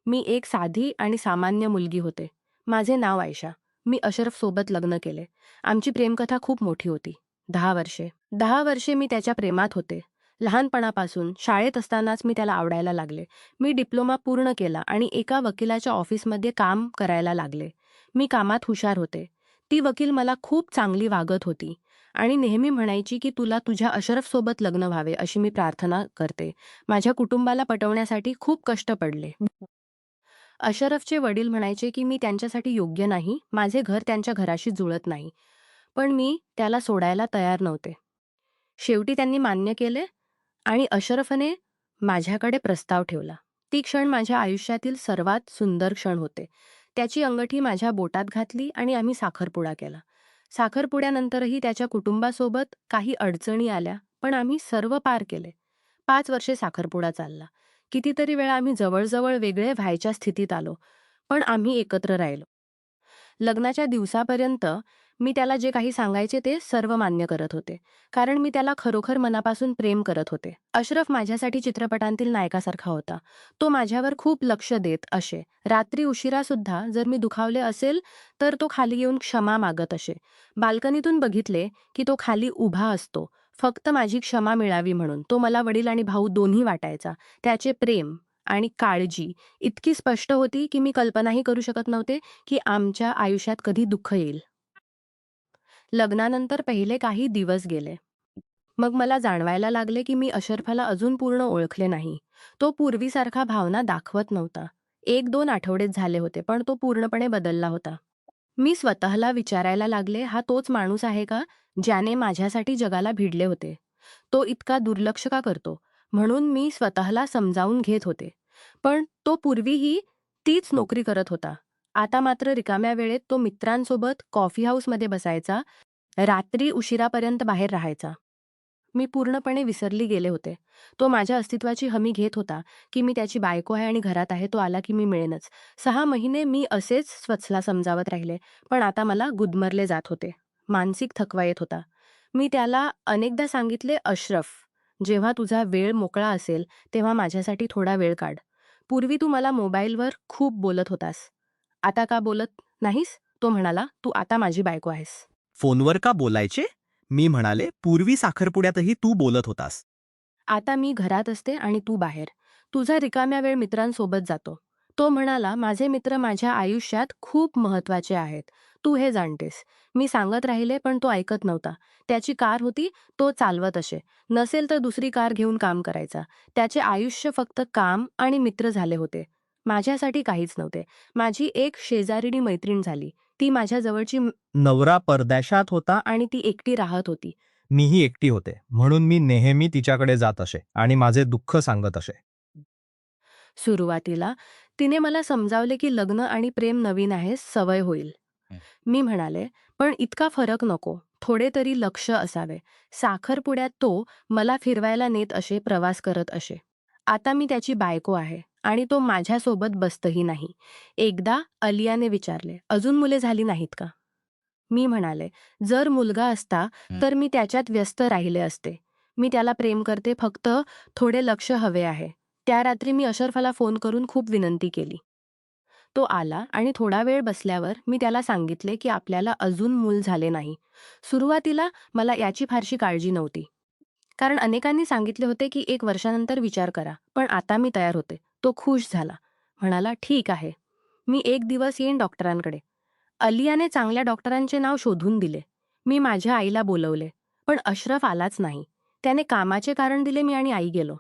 मी एक साधी आणि सामान्य मुलगी होते. माझे नाव आयशा. मी अशरफसोबत लग्न केले. आमची प्रेमकथा खूप मोठी होती. 10 वर्षे. 10 वर्षे मी त्याच्या प्रेमात होते. लहानपणापासून शाळेत असतानाच मी त्याला आवडायला लागले. मी डिप्लोमा पूर्ण केला आणि एका वकिलाच्या ऑफिसमध्ये काम करायला लागले. मी कामात हुशार होते. ती वकील मला खूप चांगली वागत होती आणि नेहमी म्हणायची की तुला तुझ्या अशरफसोबत लग्न व्हावे अशी मी प्रार्थना करते. माझ्या कुटुंबाला पटवण्यासाठी खूप कष्ट पडले. अशरफचे वडील म्हणायचे की मी त्यांच्यासाठी योग्य नाही, माझे घर त्यांच्या घराशी जुळत नाही. पण मी त्याला सोडायला तयार नव्हते. शेवटी त्यांनी मान्य केले आणि अशरफने माझ्याकडे प्रस्ताव ठेवला. ती क्षण माझ्या आयुष्यातील सर्वात सुंदर क्षण होते. त्याची अंगठी माझ्या बोटात घातली आणि आम्ही साखरपुडा केला. साखरपुड्यानंतरही त्याच्या कुटुंबासोबत काही अडचणी आल्या, पण आम्ही सर्व पार केले. 5 वर्षे साखरपुडा चालला. कितीतरी वेळा आम्ही जवळ वेगळे व्हायच्या स्थितीत आलो, पण आम्ही एकत्र राहिलो. लग्नाच्या दिवसापर्यंत मी त्याला जे काही सांगायचे ते सर्व मान्य करत होते. कारण मी त्याला खरोखर मनापासून प्रेम करत होते. अशरफ माझ्यासाठी चित्रपटांतील नायकासारखा होता. तो माझ्यावर खूप लक्ष देत असे. रात्री उशिरासुद्धा जर मी दुखावले असेल, तर तो खाली येऊन क्षमा मागत असे. बाल्कनीतून बघितले की तो खाली उभा असतो. फक्त माझी क्षमा मिळावी म्हणून. तो मला वडील आणि भाऊ दोन्ही वाटायचा. त्याचे प्रेम आणि काळजी इतकी स्पष्ट होती की मी कल्पनाही करू शकत नव्हते की आमच्या आयुष्यात कधी दुःख येईल. लग्नानंतर पहिले काही दिवस गेले. मग मला जाणवायला लागले की मी अशरफला अजून पूर्ण ओळखले नाही. तो पूर्वीसारखा भावना दाखवत नव्हता. 1-2 आठवडेच झाले होते, पण तो पूर्णपणे बदलला होता. मी स्वतःला विचारायला लागले, हा तोच माणूस आहे का, ज्याने माझ्यासाठी जगाला भिडले होते? तो इतका दुर्लक्ष का करतो? म्हणून मी स्वतःला समजावून घेत होते. पण तो पूर्वीही तीच नोकरी करत होता. आता मात्र रिकाम्या वेळेत तो मित्रांसोबत कॉफी हाऊसमध्ये बसायचा, रात्री उशिरापर्यंत बाहेर राहायचा. मी पूर्णपणे विसरली गेले होते. तो माझ्या अस्तित्वाची हमी घेत होता, की मी त्याची बायको आहे आणि घरात आहे, तो आला की मी मिळेनच. 6 महिने मी असेच स्वतःला समजावत राहिले, पण आता मला गुदमरले जात होते. मानसिक थकवा येत होता. मी त्याला अनेकदा सांगितले, "अशरफ, जेव्हा तुझा वेळ मोकळा असेल, तेव्हा माझ्यासाठी थोडा वेळ काढ. पूर्वी तू मला मोबाईलवर खूप बोलत होतास. आता का बोलत नाहीस?" तो म्हणाला, "तू आता माझी बायको आहेस." फोनवर का बोलायचे? मी म्हणाले, पूर्वी साखरपुड्यातही तू बोलत होतास. आता मी घरात असते आणि तू बाहेर. तुझा रिकाम्या वेळ मित्रांसोबत जातो. तो म्हणाला, माझे मित्र माझ्या आयुष्यात खूप महत्वाचे आहेत. तू हे जाणतेस. मी सांगत राहिले पण तो ऐकत नव्हता. त्याची कार होती, तो चालवत असे. नसेल तर दुसरी कार घेऊन काम करायचा. त्याचे आयुष्य फक्त काम आणि मित्र झाले होते. माझ्यासाठी काहीच नव्हते. माझी एक शेजारीणी मैत्रीण झाली. ती माझ्या जवळची नवरा परदेशात होता, आणि ती एकटी राहत होती. मीही एकटी होते. म्हणून मी नेहमी तिच्याकडे जात असे आणि माझे दुःख सांगत असे. सुरुवातीला तिने मला समजावले की लग्न आणि प्रेम नवीन आहे, सवय होईल. मी म्हणाले, पण इतका फरक नको. थोडे तरी लक्ष असावे. साखरपुड्यात तो मला फिरवायला नेत असे, प्रवास करत असे. आता मी त्याची बायको आहे आणि तो माझ्यासोबत बसतही नाही. एकदा अलियाने विचारले, अजून मुले झाली नाहीत का? मी म्हणाले, जर मुलगा असता तर मी त्याच्यात व्यस्त राहिले असते. मी त्याला प्रेम करते, फक्त थोडे लक्ष हवे आहे. त्या रात्री मी अशरफला फोन करून खूप विनंती केली. तो आला आणि थोडा वेळ बसल्यावर मी त्याला सांगितले की आपल्याला अजून मूल झाले नाही. सुरुवातीला मला याची फारशी काळजी नव्हती. कारण अनेकांनी सांगितले होते की 1 वर्षानंतर विचार करा. पण आता मी तयार होते. तो खुश झाला. म्हणाला, ठीक आहे. मी एक दिवस येईन डॉक्टरांकडे. अलियाने चांगल्या डॉक्टरांचे नाव शोधून दिले. मी माझ्या आईला बोलवले. पण अशरफ आलाच नाही. त्याने कामाचे कारण दिले, मी आणि आई गेलो.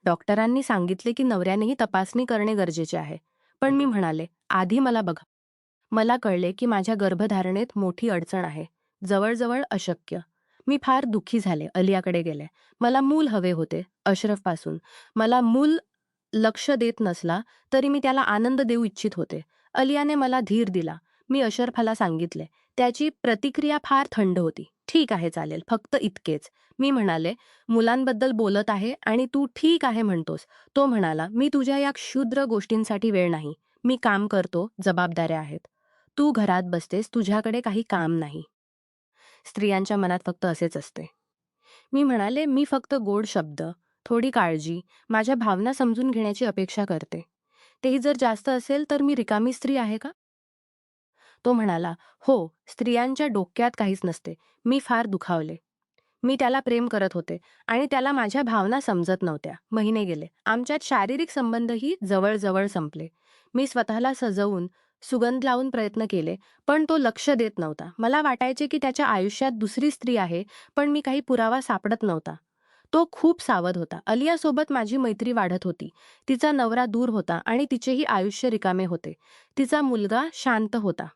डॉक्टरांनी सांगितले की नवऱ्यानेही तपासणी करणे गरजेचे आहे. पण मी म्हणाले, आधी मला बघा. मला कळले की माझ्या गर्भधारणेत मोठी अडचण आहे. जवळजवळ अशक्य. मी फार दुःखी झाले. अलियाकडे गेले. मला मूल हवे होते, अशरफपासून. मला मूल लक्ष देत नसला तरी मी त्याला आनंद देऊ इच्छित होते. अलियाने मला धीर दिला. मी अशरफला सांगितले. त्याची प्रतिक्रिया फार थंड होती. ठीक आहे, चालेल, फक्त इतकेच. मी म्हणाले, मुलांबद्दल बोलत आहे आणि तू ठीक आहे म्हणतोस. तो म्हणाला, मी तुझ्या या क्षुद्र गोष्टींसाठी वेळ नाही. मी काम करतो, जबाबदाऱ्या आहेत. तू घरात बसतेस, तुझ्याकडे काही काम नाही. स्त्रियांच्या मनात फक्त असेच असते. मी म्हणाले, मी फक्त गोड शब्द, थोडी काळजी, माझ्या भावना समजून घेण्याची अपेक्षा करते. तेही जर जास्त असेल तर मी रिकामी स्त्री आहे का? तो म्हणाला, "हो, स्त्रियांच्या डोक्यात काहीच नसते." मी फार दुखावले. मी त्याला प्रेम करत होते आणि त्याला माझ्या भावना समजत नव्हत्या. महिने गेले. आमच्यात शारीरिक संबंधही जवळ संपले. मी स्वतःला सजवून, सुगंध लावून प्रयत्न केले, पण तो लक्ष देत नव्हता. मला वाटायचे की त्याच्या आयुष्यात दुसरी स्त्री आहे, पण मी काही पुरावा सापडत नव्हता. तो खूप सावध होता. अलियासोबत माझी मैत्री वाढत होती. तिचा नवरा दूर होता आणि तिचेही आयुष्य रिकामे होते. तिचा मुलगा शांत होता.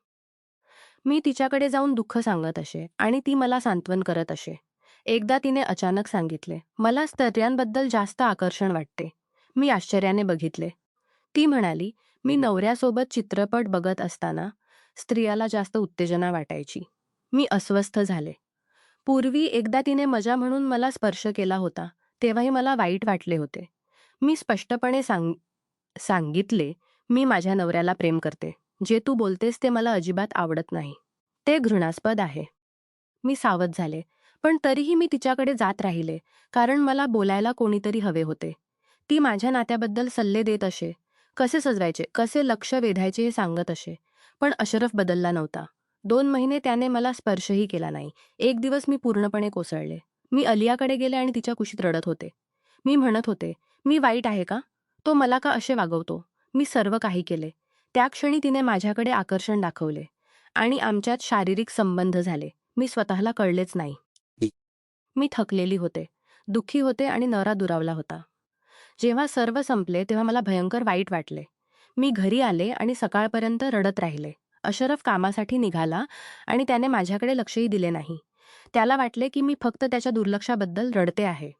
मी तिच्याकडे जाऊन दुःख सांगत असे आणि ती मला सांत्वन करत असे. एकदा तिने अचानक सांगितले, "मला स्त्रियांबद्दल जास्त आकर्षण वाटते." मी आश्चर्याने बघितले. ती म्हणाली, "मी नवऱ्यासोबत चित्रपट बघत असताना स्त्रियाला जास्त उत्तेजना वाटायची." मी अस्वस्थ झाले. पूर्वी एकदा तिने मजा म्हणून मला स्पर्श केला होता, तेव्हाही मला वाईट वाटले होते. मी स्पष्टपणे सांगितले, "मी माझ्या नवऱ्याला प्रेम करते. जे तू बोलतेस ते मला अजिबात आवडत नाही. ते घृणास्पद आहे." मी सावध झाले, पण तरीही मी तिच्याकडे जात राहिले, कारण मला बोलायला कोणीतरी हवे होते. ती माझ्या नात्याबद्दल सल्ले देत असे. कसे सजवायचे, कसे लक्ष वेधायचे हे सांगत असे. पण अशरफ बदलला नव्हता. 2 महिने त्याने मला स्पर्शही केला नाही. एक दिवस मी पूर्णपणे कोसळले. मी अलियाकडे गेले आणि तिच्या कुशीत रडत होते. मी म्हणत होते, "मी वाईट आहे का? तो मला का असे वागवतो?" मी सर्व काही केले. त्या क्षणी तिने माझ्याकडे आकर्षण दाखवले आणि आमच्यात शारीरिक संबंध झाले. मी स्वतःला कळलेच नाही. मी थकलेली होते, दुःखी होते आणि नवरा दुरावला होता. जेव्हा सर्व संपले तेव्हा मला भयंकर वाईट वाटले. मी घरी आले आणि सकाळपर्यंत रडत राहिले. अशरफ कामासाठी निघाला आणि त्याने माझ्याकडे लक्षही दिले नाही. त्याला वाटले की मी फक्त त्याच्या दुर्लक्षाबद्दल रडते आहे.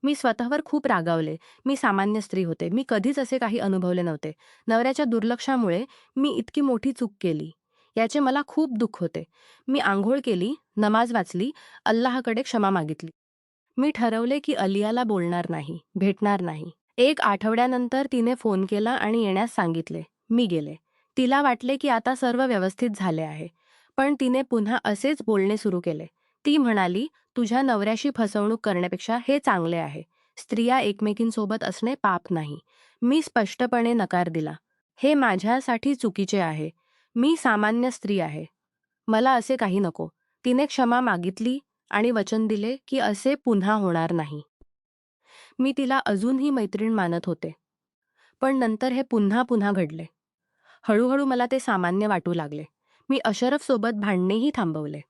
मी स्वतःवर खूप रागावले. मी सामान्य स्त्री होते. मी कधीच असे काही अनुभवले नव्हते. नवऱ्याच्या दुर्लक्षामुळे मी इतकी मोठी चूक केली, याचे मला खूप दुःख होते. मी अंघोळ केली, नमाज वाचली, अल्लाहकडे क्षमा मागितली. मी ठरवले की अलियाला बोलणार नाही, भेटणार नाही. 1 आठवड्यानंतर तिने फोन केला आणि येण्यास सांगितले. मी गेले. तिला वाटले की आता सर्व व्यवस्थित झाले आहे. पण तिने पुन्हा असेच बोलणे सुरू केले. ती म्हणाली, "तुझ्या नवऱ्याशी फसवणूक करण्यापेक्षा हे चांगले आहे. स्त्रिया एकमेकींसोबत असणे पाप नाही." मी स्पष्टपणे नकार दिला. "हे माझ्यासाठी चुकीचे आहे. मी सामान्य स्त्री आहे. मला असे काही नको." तिने क्षमा मागितली आणि वचन दिले की असे पुन्हा होणार नाही. मी तिला अजूनही मैत्रीण मानत होते. पण नंतर हे पुन्हा पुन्हा घडले. हळूहळू मला ते सामान्य वाटू लागले. मी अशरफसोबत भांडणेही थांबवले.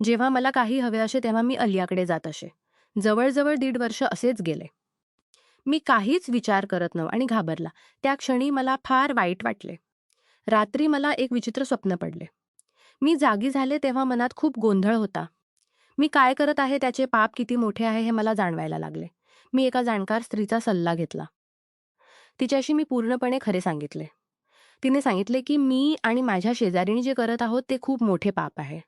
जेव्हा मला काही हवे असे तेव्हा मी अलियाकडे जात असे. जवळजवळ 1.5 वर्ष असेच गेले. मी काहीच विचार करत नव्हते आणि घाबरला. त्या क्षणी मला फार वाईट वाटले. रात्री मला एक विचित्र स्वप्न पडले. मी जागी झाले तेव्हा मनात खूप गोंधळ होता. मी काय करत आहे त्याचे पाप किती मोठे आहे हे मला जाणवायला लागले. मी एका जाणकार स्त्रीचा सल्ला घेतला. तिच्याशी मी पूर्णपणे खरे सांगितले. तिने सांगितले की मी आणि माझ्या शेजारीणी जे करत आहोत ते खूप मोठे पाप आहे.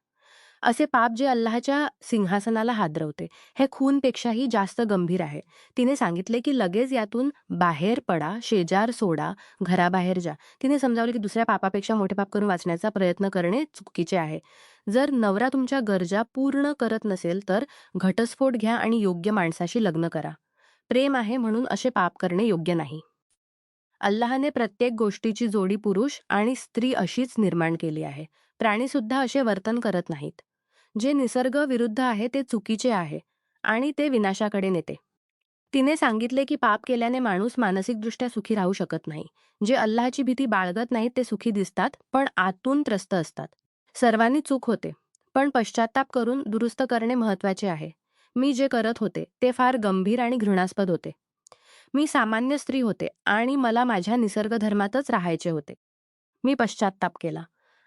असे पाप जे अल्लाहच्या सिंहासनाला हादरवते. हे खूनपेक्षाही जास्त गंभीर आहे. तिने सांगितले की लगेच यातून बाहेर पडा, शेजार सोडा, घराबाहेर जा. तिने समजावले की दुसऱ्या पापापेक्षा मोठे पाप करून वाचण्याचा प्रयत्न करणे चुकीचे आहे. जर नवरा तुमच्या गरजा पूर्ण करत नसेल तर घटस्फोट घ्या आणि योग्य माणसाशी लग्न करा. प्रेम आहे म्हणून असे पाप करणे योग्य नाही. अल्लाहने प्रत्येक गोष्टीची जोडी पुरुष आणि स्त्री अशीच निर्माण केली आहे. प्राणीसुद्धा असे वर्तन करत नाहीत. जे निसर्ग विरुद्ध आहे ते चुकीचे आहे आणि ते विनाशाकडे नेते. तिने सांगितले की पाप केल्याने माणूस मानसिकदृष्ट्या सुखी राहू शकत नाही. जे अल्लाहची भीती बाळगत नाहीत ते सुखी दिसतात पण आतून त्रस्त असतात. सर्वांनी चूक होते, पण पश्चाताप करून दुरुस्त करणे महत्त्वाचे आहे. मी जे करत होते ते फार गंभीर आणि घृणास्पद होते. मी सामान्य स्त्री होते आणि मला माझ्या निसर्गधर्मातच राहायचे होते. मी पश्चात्ताप केला.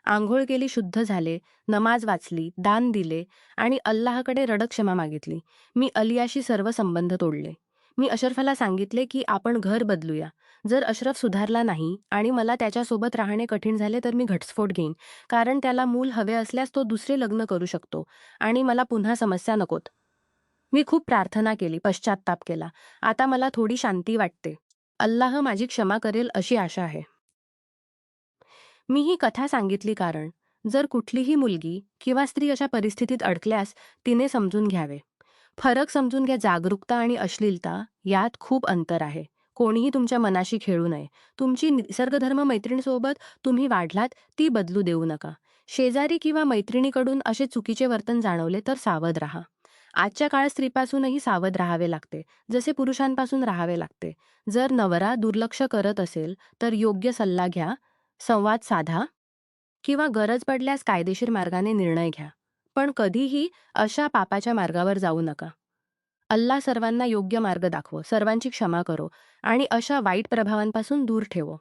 अंघोळ केली, शुद्ध झाले, नमाज वाचली, दान दिले आणि अल्लाहकडे रडत क्षमा मागितली. मी अलियाशी सर्व संबंध तोडले. मी अशरफला सांगितले की आपण घर बदलूया. जर अशरफ सुधारला नाही आणि मला त्याच्यासोबत राहणे कठीण झाले तर मी घटस्फोट घेईन. कारण त्याला मूल हवे असल्यास तो दुसरे लग्न करू शकतो आणि मला पुन्हा समस्या नकोत. मी खूप प्रार्थना केली, पश्चात्ताप केला. आता मला थोडी शांती वाटते. अल्लाह माझी क्षमा करेल अशी आशा आहे. मी ही कथा सांगितली कारण जर कुठलीही मुलगी किंवा स्त्री अशा परिस्थितीत अडकल्यास तिने समजून घ्यावे. फरक समजून घ्या. जागरूकता आणि अश्लीलता यात खूप अंतर आहे. कोणीही तुमच्या मनाशी खेळू नये. तुमची निसर्गधर्म मैत्रिणीसोबत तुम्ही वाढलात ती बदलू देऊ नका. शेजारी किंवा मैत्रिणीकडून असे चुकीचे वर्तन जाणवले तर सावध राहा. आजच्या काळात स्त्रीपासूनही सावध राहावे लागते, जसे पुरुषांपासून राहावे लागते. जर नवरा दुर्लक्ष करत असेल तर योग्य सल्ला घ्या, संवाद साधा किंवा गरज पडल्यास कायदेशीर मार्गाने निर्णय घ्या. पण कधीही अशा पापाच्या मार्गावर जाऊ नका. अल्लाह सर्वांना योग्य मार्ग दाखवो, सर्वांची क्षमा करो आणि अशा वाईट प्रभावांपासून दूर ठेवो.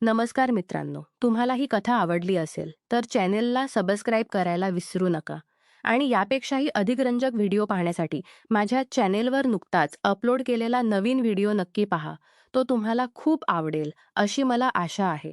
नमस्कार मित्रांनो, तुम्हाला ही कथा आवडली असेल तर चॅनेलला सबस्क्राईब करायला विसरू नका. आणि यापेक्षाही अधिक रंजक व्हिडिओ पाहण्यासाठी माझ्या चॅनेलवर नुकताच अपलोड केलेला नवीन व्हिडिओ नक्की पहा. तो तुम्हाला खूप आवडेल अशी मला आशा आहे.